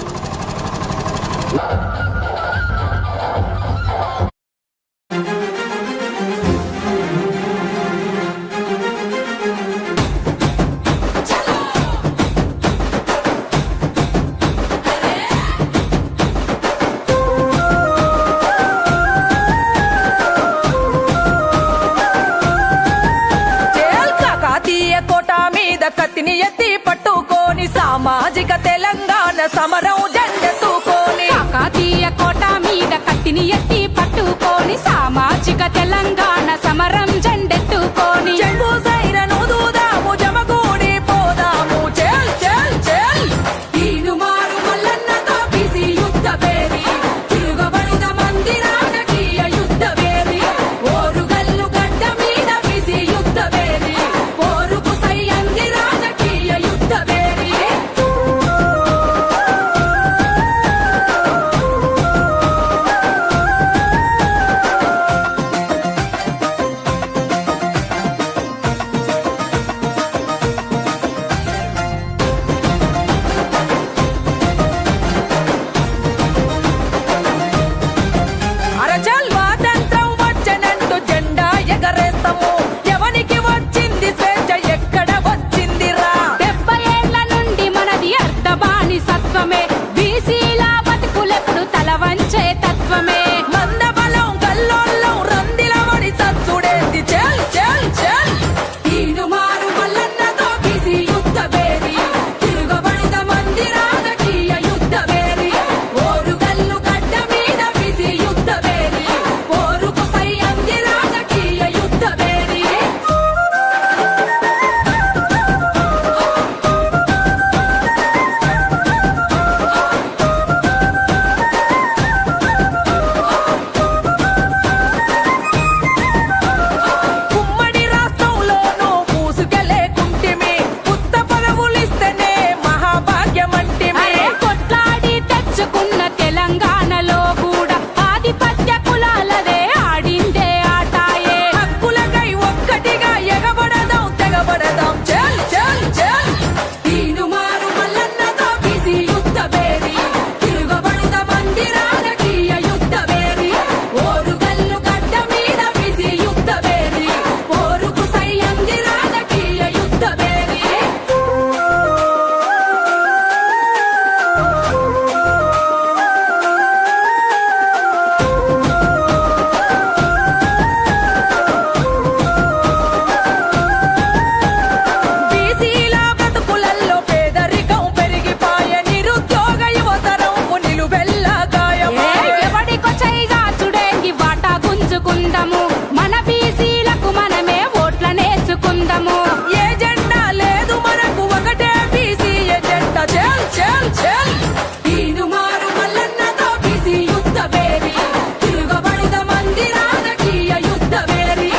చేల్ కాకతీయ కోట మీద మీద కత్తిని ఎత్తి పట్టుకొని సామాజిక తెలంగాణ సమరం జెండెత్తుకొని కాకతీయ కోట మీద కత్తిని ఎత్తి పట్టుకొని సామాజిక తెలంగాణ సమరం జెండెత్తుకొని చెంగు సైరను దూదాము జమగూడి పోదాము చెల్ చెల్ చెల్ ఈనుమారు మల్లన్నతో బిసి యుద్ధ బేరి తిరుగబడిన మంది రాజకీయ యుద్ధ బేరి ఓరుగల్లు గడ్డ మీద బిసి యుద్ధ బేరి పోరుకు సై అంది రాజకీయ యుద్ధ బేరి అరచల్ స్వాతంత్రం వచ్చనంటూ జెండా ఎగరేస్తాము ఎవనికి వచ్చింది స్వేచ్ఛ ఎక్కడ వచ్చిందిరా 70 ఏళ్ల నుండి మనది అర్ధబాని సత్వమే బీసీల బతుకులెప్పుడు తల వంచే తత్వమే మందబలం గల్లోళ్ళం రందిల వడి సచ్చుడేంది చెల్ చెల్ చెల్ ఈనుమారు మల్లన్నతో బిసి యుద్ధ బేరి తిరుగబడిన మంది రాజకీయ యుద్ధ బేరి ఓరుగల్లు గడ్డ మీద బిసి యుద్ధ బేరి పోరుకు సై అంది రాజకీయ యుద్ధ బేరి ఉమ్మడి రాష్ట్రంలోనూ పూసుకెళ్ళేకుంటిమి ఉత్త పదవులిస్తేనే మహాభాగ్యమంటిమి అరే కొట్లాడి తెచ్చుకున్న తెలంగాణలో కూడా ఆధిపత్య కులాలదే ఆడిందే ఆటాయే హక్కులకై ఒక్కటిగా ఎగబడదాం తెగబడదాం చెల్ చెల్ చెల్ ఈనుమారు మల్లన్నతో బిసి యుద్ధ బేరి తిరుగబడిన మంది రాజకీయ యుద్ధ బేరి ఓరుగల్లు గడ్డ మీద బిసి యుద్ధ బేరి పోరుకు సై అంది రాజకీయ యుద్ధ బేరి బీసీల బ్రతుకులల్లో పేదరికం పెరిగిపాయ నిరుద్యోగ యువతరంకు నిలువెల్లా గాయమాయే ఎవడికో చైగా చుడేంగి వాటా గుంజుకుందాము మన బీసీలకు మనమే ఓట్లనేసుకుందాము ఏ జెండా లేదు మనకు ఒకటే బీసీ ఎజెండా చెల్ చెల్ చెల్ ఈనుమారు మల్లన్నతో బిసి యుద్ధ బేరి తిరుగబడిన మంది రాజకీయ యుద్ధ బేరి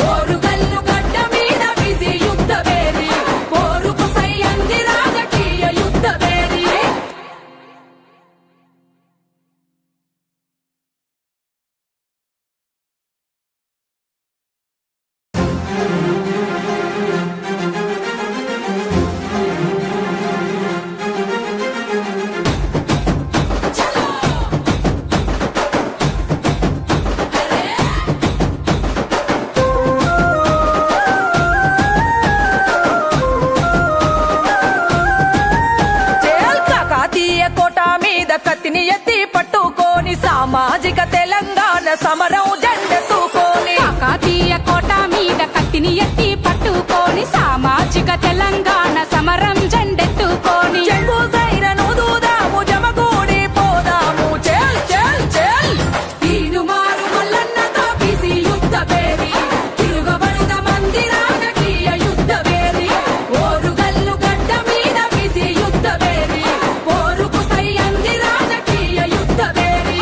ఓరుగల్లు గడ్డ మీద బిసి యుద్ధ బేరి పోరుకు సై అంది రాజకీయ యుద్ధ బేరి చెల్ కాకతీయ కోట మీద కత్తిని ఎత్తి పట్టుకొని సామాజిక తెలంగాణ సమరం జెండెత్తుకొని కాకతీయ కోట మీద కత్తిని ఎత్తి పట్టుకొని సామాజిక తెలంగాణ సమరం జెండెత్తుకొని చెంగు సైరను దూదాము జమగూడి పోదాము చెల్ చెల్ చెల్ ఈనుమారు మల్లన్నతో బిసి యుద్ధ బేరి తిరుగబడిన మంది రాజకీయ యుద్ధ బేరి ఓరుగల్లు గడ్డ మీద బిసి యుద్ధ బేరి పోరుకు సై అంది రాజకీయ యుద్ధ బేరి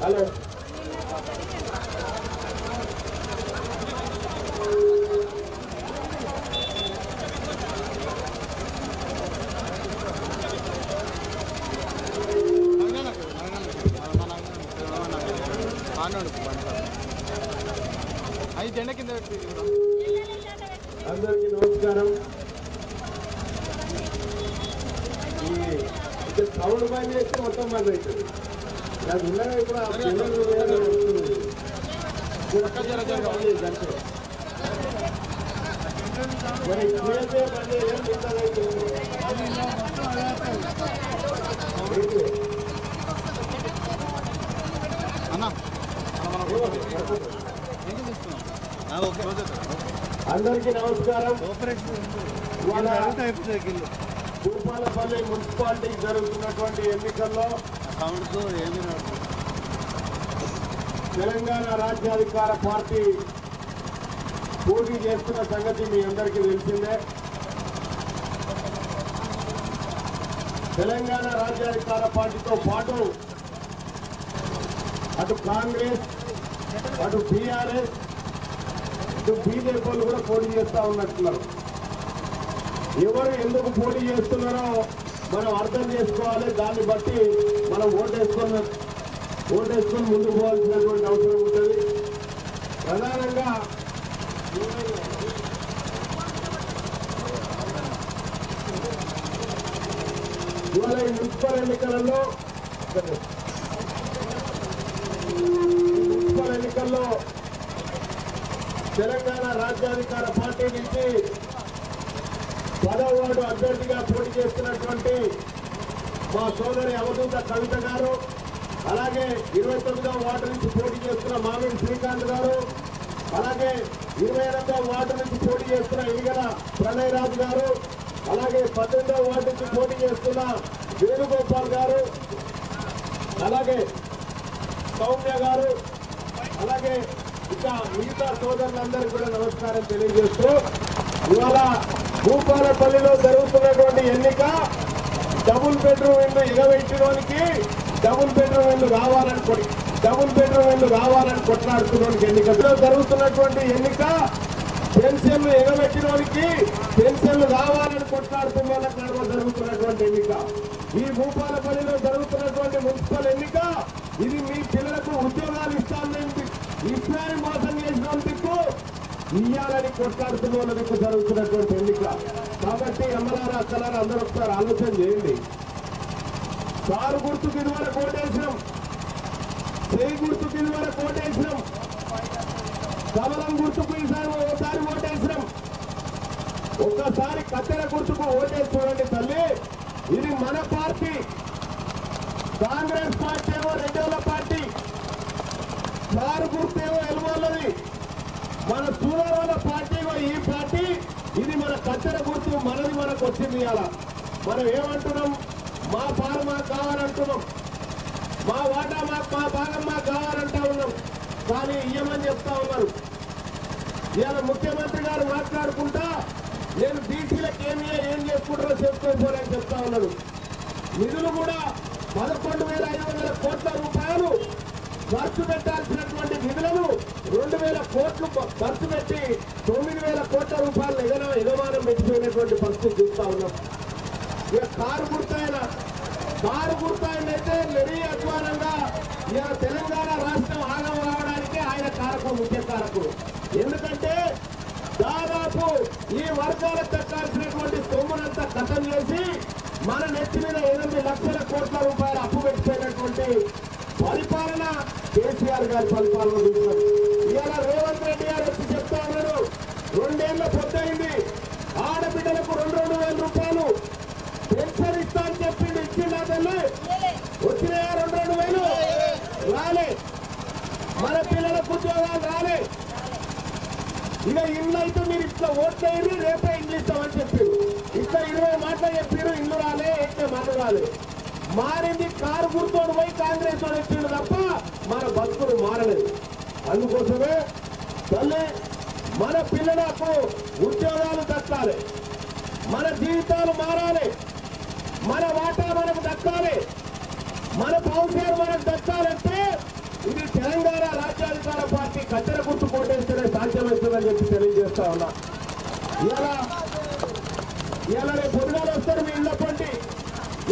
హలో అది జెండా కింద పెట్టి అందరికీ నమస్కారం. సౌండ్ బంద్ చేస్తే మొత్తం బంద్ అవుతుంది. నాకు ఉండగా ఇప్పుడు ఆ పిల్లలు మరి చేసే పని ఏం మిగతాదవుతుంది. అన్న అందరికీ నమస్కారం. భూపాలపల్లి మున్సిపాలిటీకి జరుగుతున్నటువంటి ఎన్నికల్లో తెలంగాణ రాజ్యాధికార పార్టీ పోటీ చేస్తున్న సంగతి మీ అందరికీ తెలిసిందే. తెలంగాణ రాజ్యాధికార పార్టీతో పాటు అటు కాంగ్రెస్, అటు టీఆర్ఎస్, ఇటు బీజేపీ వాళ్ళు కూడా పోటీ చేస్తా ఉన్నట్టున్నారు. ఎవరు ఎందుకు పోటీ చేస్తున్నారో మనం అర్థం చేసుకోవాలి. దాన్ని బట్టి మనం ఓటేసుకొని ముందుకు పోవాల్సినటువంటి అవసరం ఉంటుంది. ప్రధానంగా ఇవాళ ఈ మున్సిపల్ ఎన్నికల్లో తెలంగాణ రాజ్యాధికార పార్టీ నుంచి 10వ వార్డు అభ్యర్థిగా పోటీ చేస్తున్నటువంటి మా సోదరి అవధూత కవిత గారు, అలాగే 29వ వార్డు నుంచి పోటీ చేస్తున్న మామిడి శ్రీకాంత్ గారు, అలాగే 28వ వార్డు నుంచి పోటీ చేస్తున్న ఈగల ప్రణయ్ రాజు గారు, అలాగే 18వ వార్డు నుంచి పోటీ చేస్తున్న వేణుగోపాల్ గారు, అలాగే సౌమ్య గారు, అలాగే ఇంకా మిగతా సోదరులందరికీ కూడా నమస్కారం తెలియజేస్తూ, ఇవాళ భూపాలపల్లిలో జరుగుతున్నటువంటి ఎన్నిక డబుల్ బెడ్రూమ్ ఇల్లు ఎగబెట్టినోనికి డబుల్ బెడ్రూమ్ ఇల్లు కావాలని కొట్లాడుతున్నోనికి ఎన్నికలో జరుగుతున్నటువంటి ఎన్నిక పెన్షన్లు ఎగబెట్టినోనికి పెన్షన్లు కావాలని కొట్లాడుతున్న వాళ్ళకి నడుమ జరుగుతున్నటువంటి ఎన్నిక. ఈ భూపాలపల్లిలో జరుగుతున్నటువంటి మున్సిపల్ ఎన్నిక ఇది మీ పిల్లలకు ఉద్యోగాలు ఇస్తానని మోసం చేసిన దిక్కు, ఇయ్యాలని కొట్లాడుతున్న వాళ్ళ దిక్కు జరుగుతున్నటువంటి ఎన్నిక. కాబట్టి అమ్మలారా అక్కలారా అందరూ ఒకసారి ఆలోచన చేయండి. కారు గుర్తుకు ఇదివరకు ఓటేసినాం, చేయి గుర్తుకు ఇదివరకు ఓటేసినాం, కమలం గుర్తుకు ఈసారి ఓసారి ఓటేసినాం, ఒక్కసారి కత్తెర గుర్తుకు ఓటేసి చూడండి తల్లి. ఇది మన పార్టీ. కాంగ్రెస్ పార్టీ ఏమో రెండేళ్ల పార్టీ, కారు గుర్తు ఏమో ఎలువల్లది. మన సూర్యవాళ్ళ పార్టీ ఈ పార్టీ, ఇది మన కత్తెర గుర్తు, మనది మనకు వచ్చింది. అలా మనం ఏమంటున్నాం, మా పాలు మాకు కావాలంటున్నాం, మా వాటా మాకు, మా భాగం మాకు కావాలంటా ఉన్నాం. కానీ ఇయ్యమని చెప్తా ఉన్నారు. ఇవాళ ముఖ్యమంత్రి గారు మాట్లాడుకుంటా నేను బీసీలకు ఏం చేసుకుంటారో చేసుకోకపోలేని చెప్తా ఉన్నాడు. నిధులు కూడా 11,500 కోట్ల రూపాయలు ఖర్చు పెట్టాల్సినటువంటి నిధులను 2,000 కోట్లు ఖర్చు పెట్టి 9,000 కోట్ల రూపాయలు ఎగమానం పెట్టిపోయినటువంటి పరిస్థితి చూస్తా ఉన్నాం. ఇక కారు గుర్తాయినైతే నెరీ అధ్వానంగా ఇక తెలంగాణ రాష్ట్రం ఆగం రావడానికి ఆయన కారకుడు, ముఖ్య కారకుడు. ఎందుకంటే దాదాపు ఈ వర్గాలకు దక్కాల్సినటువంటి సొమ్మునంతా కథం చేసి మన నెత్తి మీద 8 లక్షల కోట్ల రూపాయలు అప్పు పెట్టిపోయినటువంటి పరిపాలన కేసీఆర్ గారి పరిపాలన చూస్తున్నాం. ఇవాళ రేవంత్ రెడ్డి గారు వచ్చి చెప్తా ఉన్నాడు, 2 ఏళ్ల పొద్దయింది, ఆడబిడ్డలకు 2,000 రూపాయలు పెన్షన్ ఇస్తా అని చెప్పింది. ఇచ్చిందా తల్లి? వచ్చినాయా 2,000? రాలే. మన పిల్లలకు ఉద్యోగాలు రాలే. ఇక ఇల్లు అయితే మీరు ఇట్లా ఓట్లేరు, రేపే ఇల్లు ఇస్తామని చెప్పారు. ఇట్లా 20 మాటలు చెప్పారు, ఇల్లు రాలే, ఎట్లా మన్ను రాలే. మారింది కారు గుర్తోడు పోయి కాంగ్రెస్ వాడు వచ్చిండు తప్ప మన బతుకులు మారలేదు. అందుకోసమే తల్లి, మన పిల్లలకు ఉద్యోగాలు దక్కాలి, మన జీవితాలు మారాలి, మన వాటా మనకు దక్కాలి, మన భవిష్యత్తు మనకు దక్కాలంటే అవుతుందని చెప్పి తెలియజేస్తా ఉన్నా. ఇలా రేపు పొద్దుగాలు వస్తారు మీ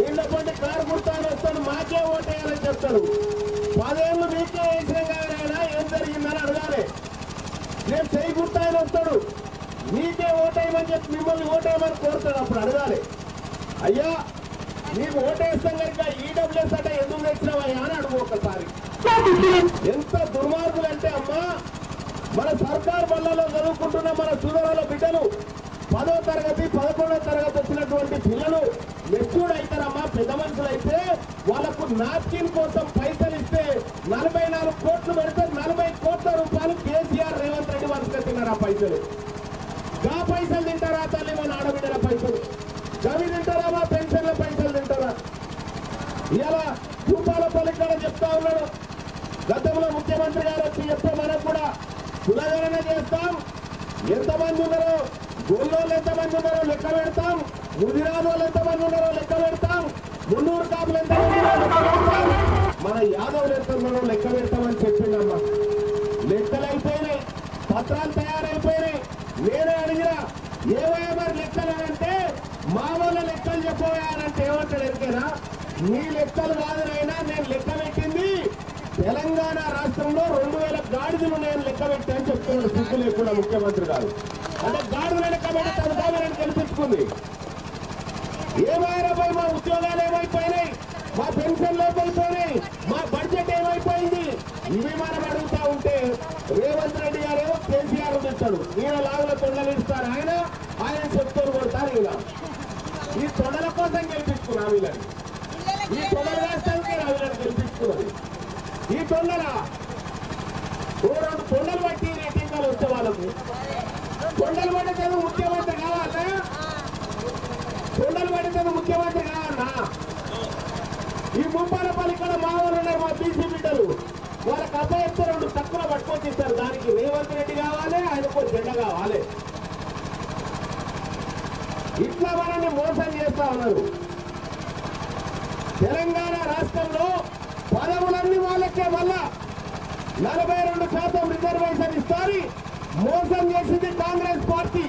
ఇళ్ళ పండి కారు గుర్తాలు వస్తాడు మాకే ఓటేయాలని చెప్తాడు. 10 ఏళ్ళు మీకే వేసిన కాదైనా ఏం జరిగిందని అడగాలి. రేపు చేయి గుర్తాయని వస్తాడు మీకే ఓటేయమని చెప్పి మిమ్మల్ని ఓటేయమని కోరుతాడు. అప్పుడు అడగాలి, అయ్యా నీకు ఓటేస్తాం కనుక ఈడబ్ల్యూఎస్ అంటే ఎందుకు తెచ్చినావయ్యా అని అడుగు ఒకసారి. ఎంత దుర్మార్గులు అంటే అమ్మా, మన సర్కార్ బళ్ళలో చదువుకుంటున్న మన సూదరుల బిడ్డలు 10వ తరగతి 11వ తరగతి వచ్చినటువంటి పిల్లలు మెచ్యూర్డ్ అవుతారమ్మా. పెద్ద మనుషులు అయితే వాళ్ళకు నాప్కిన్ కోసం పైసలు ఇస్తే 44 కోట్లు పెడితే 40 కోట్ల రూపాయలు కేసీఆర్ రేవంత్ రెడ్డి మనసుగా తిన్నారు. ఆ పైసలు గా పైసలు తింటారా తల్లి మన ఆడబిడ్డల పైసలు? గవి తింటారా? మా పెన్షన్ల పైసలు తింటారా? ఇలా భూపాలపల్లి కూడా చెప్తా ఉన్నాడు. గతంలో ముఖ్యమంత్రి గారు వచ్చి చెప్తే మనకు కూడా కులగణన చేస్తాం, ఎంతమంది ఉన్నారో గోల్లోళ్ళు ఎంతమంది ఉన్నారో లెక్క పెడతాం, ముదిరాజు వాళ్ళు ఎంతమంది ఉన్నారో లెక్క పెడతాం, మున్నూరు కాపులు ఎంతమంది ఉన్నారో లెక్క పెడతాం, మన యాదవులు ఎంతమందో లెక్క పెడతామని చెప్పిండమ్మా. లెక్కలు అయిపోయినాయి, పత్రాలు తయారైపోయినాయి. నేనే అడిగినా ఏవైనా మరి లెక్కలు అంటే మా వాళ్ళ లెక్కలు చెప్పబోయానంటే ఏమంటాడు ఎరికేనా? మీ లెక్కలు కాదునైనా నేను లెక్క పెట్టింది తెలంగాణ రాష్ట్రంలో 2000 గాడిదలు నేను లెక్క పెట్టాను చెప్తున్నాడు. సిగ్గు లేకుండా ముఖ్యమంత్రి గారు అంటే గాడిదలు లెక్క పెట్టి తన దాన్ని కల్పించుకుంది. ఏమైనా పోయి మా ఉద్యోగాలు ఏమైపోయినాయి, మా పెన్షన్లు ఏమైపోయినాయి, మా బడ్జెట్ ఏమైపోయింది, ఇవి మనం అడుగుతా ఉంటే రేవంత్ రెడ్డి గారు కేసీఆర్ ఇస్తాడు. ఈయన లాగుల తొండలు ఇస్తారు, ఆయన చెప్తూ కొడతారు. ఇలా ఈ తొండల కోసం గెలిపించుకున్నా వీళ్ళని, ఈ తొండల రాష్ట్రానికి వీళ్ళని గెలిపించుకున్నది. ఈ తొండల 2 తొండలు బట్టి రేటింగ్లు వచ్చే వాళ్ళకు తొండలు పడితే ముఖ్యమంత్రి కావాలా? తొండలు పడితే ముఖ్యమంత్రి కావాలన్నా? ఈ ముప్పాలపల్లి కూడా మా వాళ్ళు ఉన్నారు, మా బీసీ బిడ్డలు. వాళ్ళకి అబ్బాయిస్తే 2 తక్కువ పట్టుకొని ఇస్తారు. దానికి రేవంత్ రెడ్డి కావాలి, ఆయనకు జెండా కావాలి. ఇట్లా మనల్ని మోసం చేస్తా ఉన్నారు. తెలంగాణ రాష్ట్రంలో పదవులన్నీ వాళ్ళకే మళ్ళా 42% రిజర్వేషన్ ఇస్తారు. మోసం చేసింది కాంగ్రెస్ పార్టీ.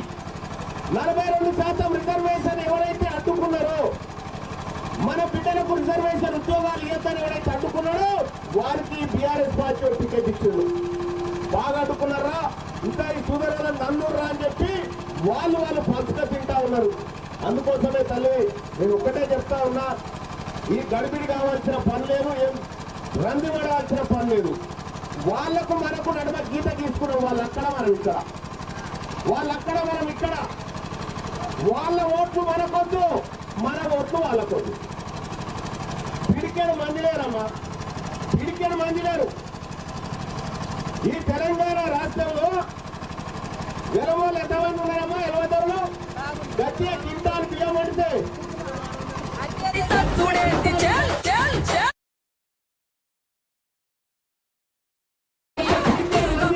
42% రిజర్వేషన్ ఎవరైతే అడ్డుకున్నారో, మన బిడ్డలకు రిజర్వేషన్ ఉద్యోగాలు ఇవ్వని ఎవరైతే అడ్డుకున్నాడో వారికి బీఆర్ఎస్ పార్టీ టికెట్ ఇచ్చిండు. బాగా అడ్డుకున్నారా? ఇంకా ఈ సూదరులను నన్నుర్రా అని చెప్పి వాళ్ళు పంచుగా తింటా ఉన్నారు. అందుకోసమే తల్లి నేను ఒక్కటే చెప్తా ఉన్నా, ఈ గడిబిడి కావాల్సిన పని లేదు, ఏం రంది పడాల్సిన పని లేదు. వాళ్లకు మనకు నడుమ గీత తీసుకున్నాం. వాళ్ళక్కడ మనం ఇక్కడ, వాళ్ళక్కడ మనం ఇక్కడ. వాళ్ళ ఓట్లు మనకొద్దు, మన ఓట్లు వాళ్ళకొద్దు. పిడికెడు మంది లేరమ్మా, పిడికెడు మంది లేరు. ఈ తెలంగాణ రాష్ట్రంలో ఎలవోళ్ళు ఎంతమంది ఉన్నారమ్మా? ఎలవదరులు గట్టిగా కింటాలు బియ్యం పడితే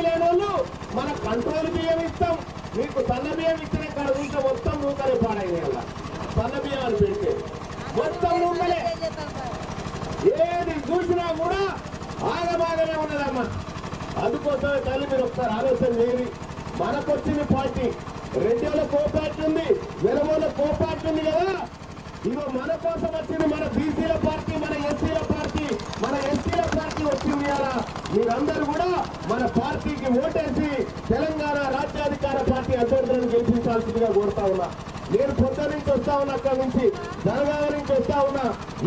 లేనోళ్ళు మన కంట్రోల్ బియ్యం ఇస్తాం. మీకు సన్న బియ్యం ఇచ్చిన కాడ ఇంకా మొత్తం నూకలే పాడైన సన్న బియ్యం అని పెడితే మొత్తం నూకలే. ఏది చూసినా కూడా ఆగమాగమే ఉన్నదమ్మా. అందుకోసమే తల్లి మీరు ఒకసారి ఆలోచన చేయండి. మనకొచ్చింది పార్టీ, రెడ్డిలో కో పార్టీ ఉంది, వెలమలో కో పార్టీ ఉంది కదా. ఇగో మన కోసం వచ్చింది మన బీసీల పార్టీ, మన ఎస్సీల పార్టీ, మన ఎస్టీల పార్టీ వచ్చింది. అలా మీరందరూ కూడా మన పార్టీకి ఓటేసి తెలంగాణ రాజ్యాధికార పార్టీ అభ్యర్థులను గెలిపించాల్సిందిగా కోరుతా ఉన్నా. నేను పొద్దు నుంచి వస్తా ఉన్నా, అక్కడి నుంచి జనగామ నుంచి వస్తా ఉన్నా.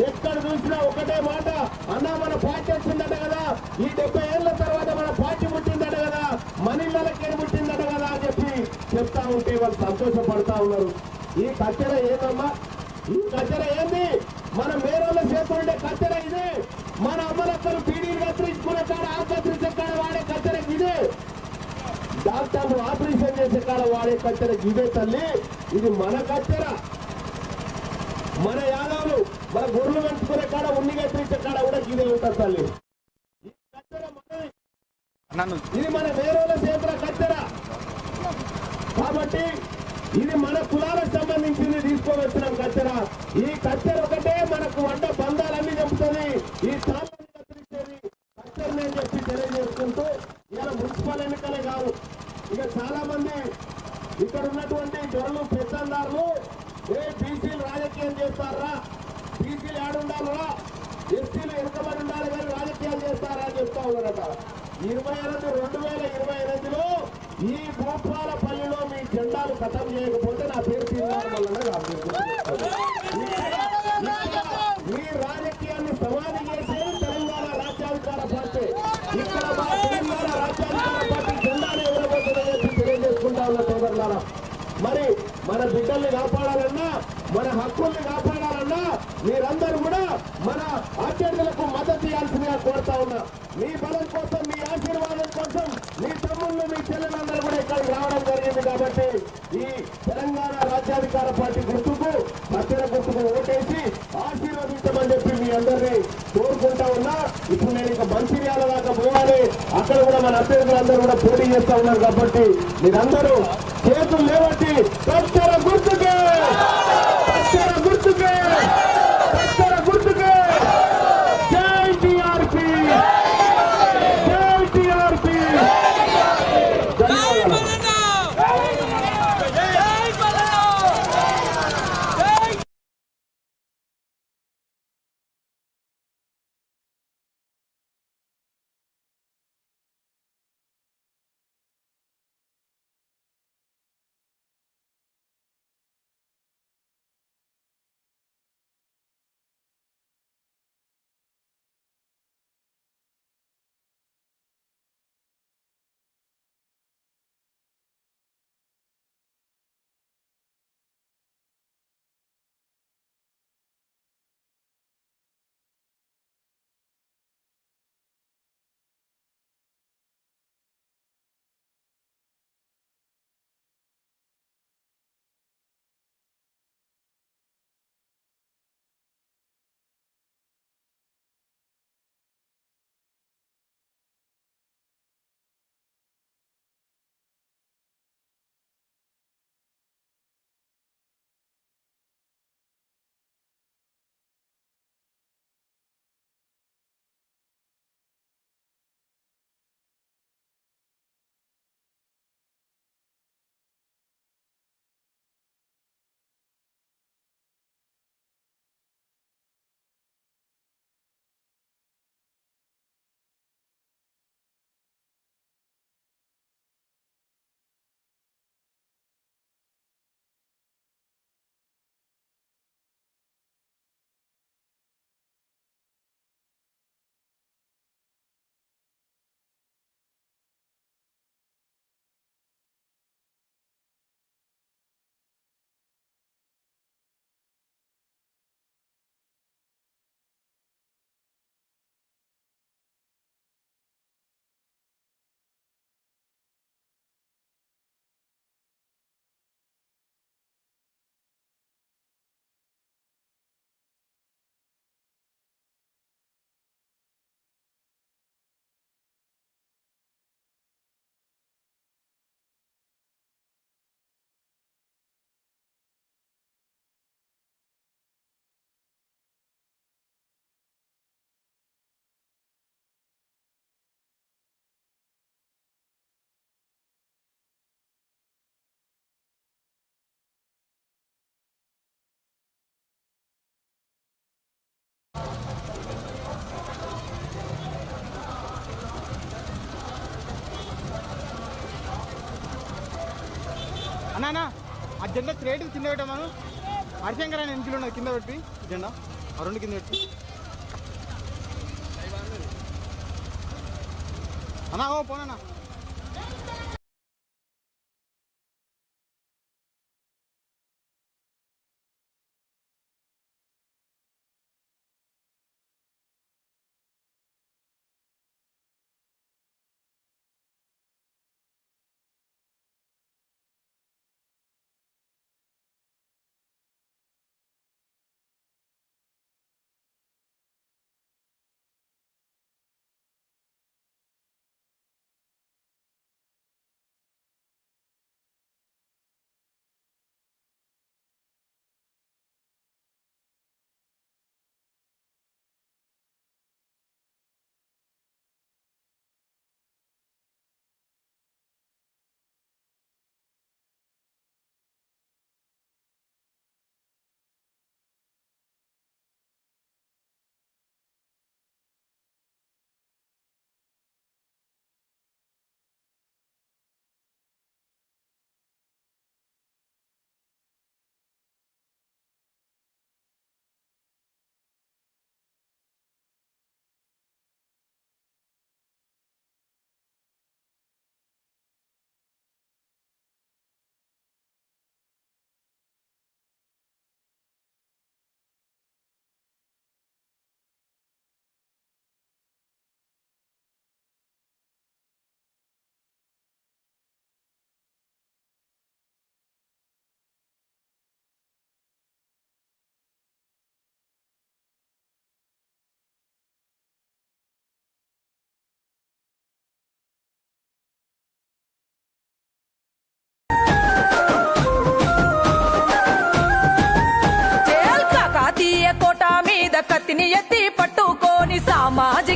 ఎక్కడ చూసినా ఒకటే మాట, అన్నా మన పార్టీ వచ్చిందట కదా, ఈ 70 ఏళ్ల తర్వాత మన పార్టీ పుట్టిందట కదా, మన ఇళ్ళకి పుట్టిందట కదా అని చెప్పి చెప్తా ఉంటే వాళ్ళు సంతోషపడతా ఉన్నారు. ఈ కచ్చర ఏదమ్మా? ఈ కచ్చర ఏంది? మన మేరోళ్ళ చేతులుండే కచ్చర ఇదే. మన అమ్మలక్కలు పీడీలు కత్తిరించుకునే కాడ, ఆపత్రించే కాడ వాడే కచ్చర ఇదే. డాక్టర్లు ఆపరేషన్ చేసే కాడ వాడే కచ్చర ఇదే తల్లి. ఇది మన కచ్చర. మన యాదవులు మన గొర్రెలు పెంచుకునే కాడ, ఉన్ని కత్తిరించే కాడ కూడా ఇదే ఉంటుంది తల్లి. ఈ కచ్చర మనది, ఇది మన మేరోళ్ళ చేతుల కచ్చర. కాబట్టి ఇది మన కులాలకు సంబంధించింది తీసుకొని వచ్చినాం కచ్చర. ఈ కచ్చర ఒకటే మనకు వంట బంధాలన్నీ చెప్తుంది. ఈ తాళ్ళని కత్తిరించేది కచ్చరని అని చెప్పి తెలియజేసుకుంటూ, ఇలా మున్సిపల్ ఎన్నికలే కాదు, ఇక చాలా మంది ఇక్కడ ఉన్నటువంటి దొరలు పెద్దందారులు బీసీలు రాజకీయం చేస్తారా, బీసీలు ఏడుండాలరా, ఎస్సీలు వెనుకబడి ఉండాలి కానీ రాజకీయాలు చేస్తారా అని చెప్తా ఉన్నారట. 2028లో ఈ భూపాలపల్లిలో మీ జెండాలు ఖతం చేయకపోతే నా పేరు తీర్మానం వలన కాదు. మీ రాజకీయాన్ని సమాధి చేసేది తెలంగాణ రాజ్యాధికార పార్టీ. ఇక్కడ మా తెలంగాణ రాజ్యాధికార పార్టీ జెండాను ఎగరబోతుందని తెలియజేసుకుంటా ఉన్న సోదరులారా. మరి మన బిడ్డల్ని కాపాడాలన్నా, మన హక్కుల్ని కాపాడాలన్నా మీరందరూ కూడా మన అభ్యర్థులకు మద్దతు ఇవ్వాల్సిందిగా కోరుతా ఉన్నా. మీ బలం కోసం, మీ ఆశీర్వాదం కోసం మీ తమ్ముళ్ళు, మీ చెల్లెలందరూ కూడా ఇక్కడికి రావడం జరిగింది. కాబట్టి ఈ తెలంగాణ రాజ్యాధికార పార్టీ గుర్తుకు, సత్యన గుర్తుకు ఓటేసి ఆశీర్వదించమని చెప్పి మీ అందరినీ కోరుకుంటా ఉన్నా. ఇప్పుడు నేను ఇక మంచిర్యాల దాకా పోవాలి. అక్కడ కూడా మన అభ్యర్థులందరూ కూడా పోటీ చేస్తా ఉన్నారు. కాబట్టి మీరందరూ చేతులు లేవట్టి కత్తెర గుర్తుకే, కత్తెర గుర్తుకే, కత్తెర గుర్తుకే. జై టీఆర్పీ, జై టీఆర్పీ. అన్నా ఆ జెండా స్ట్రేట్ కింద పెట్టామను. హరిశంకర్ అని ఎన్నికలు ఉన్నది కింద పెట్టి జెండా, ఆ రెండు కింద పెట్టి అన్నా. ఓ పోనా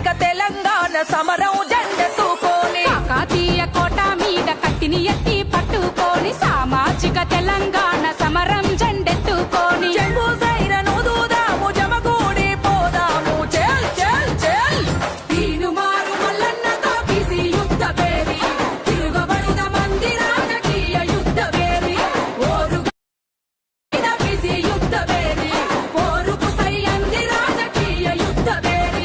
సామాజిక తెలంగాణ సమరం జెండెత్తుకొని కాకతీయ కోట మీద కత్తిని ఎత్తి పట్టుకొని సామాజిక తెలంగాణ సమరం జెండెత్తుకొని చెంగు సైరను దూదాము జమగూడి పోదాము చెల్ చెల్ చెల్ తీనుమారు మల్లన్నతో బీసీ యుద్ధ పేరి తిరుగబడిన మంది రాజకీయ యుద్ధ పేరి ఓరు బీసీ యుద్ధ పేరి ఓరుకు సై అంది రాజకీయ యుద్ధ పేరి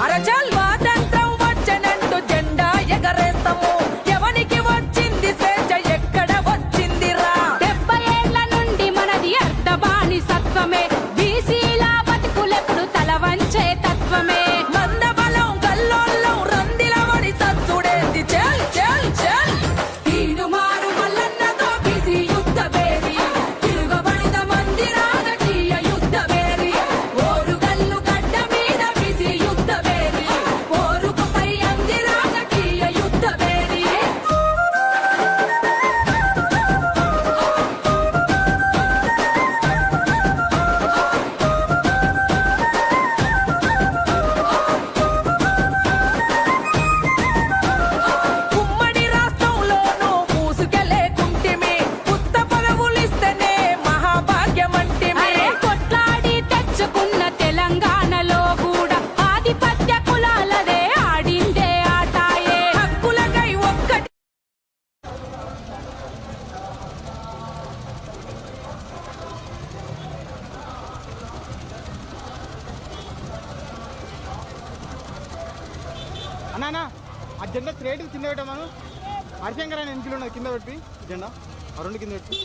అరచల్ స్వాతంత్రం వచ్చనంటూ జెండా ఎగరేస్తాము ఎవనికి వచ్చింది స్వేచ్ఛ ఎక్కడ వచ్చిందిరా 70 ఏళ్ల నుండి మనది అర్ధబాని సత్వమే బీసీల బతుకులెప్పుడు తల వంచే తత్వమే మందబలం గల్లోళ్ళం రందిల వడి సచ్చుడేంది చెల్ చెల్ చెల్ తీనుమారు మల్లన్నతో బీసీ యుద్ధ పేరి తిరుగబడిన మంది రాజకీయ యుద్ధ పేరి ఓరుగల్లు గడ్డ మీద బీసీ యుద్ధ పేరి ఓరుకు సై అంది రాజకీయ యుద్ధ పేరి ఉమ్మడి రాష్ట్రంలోనూ మూసుకెళ్ళేకుంటిమి ఉత్త పదవులిస్తేనే మహాభాగ్యమంటిమి అరే కొట్లాడి తెచ్చుకున్న తెలంగాణలో కూడా ఆధిపత్య కులాలదే ఆడిందే ఆటాయే హక్కులకై ఒక్కటి అన్నా ఆ జెండా స్ట్రేట్ కింద పెట్టమను హరిశంకర్ అని ఎన్నికలు ఉన్నది కింద పెట్టి జెండా ఆ రెండు కింద పెట్టి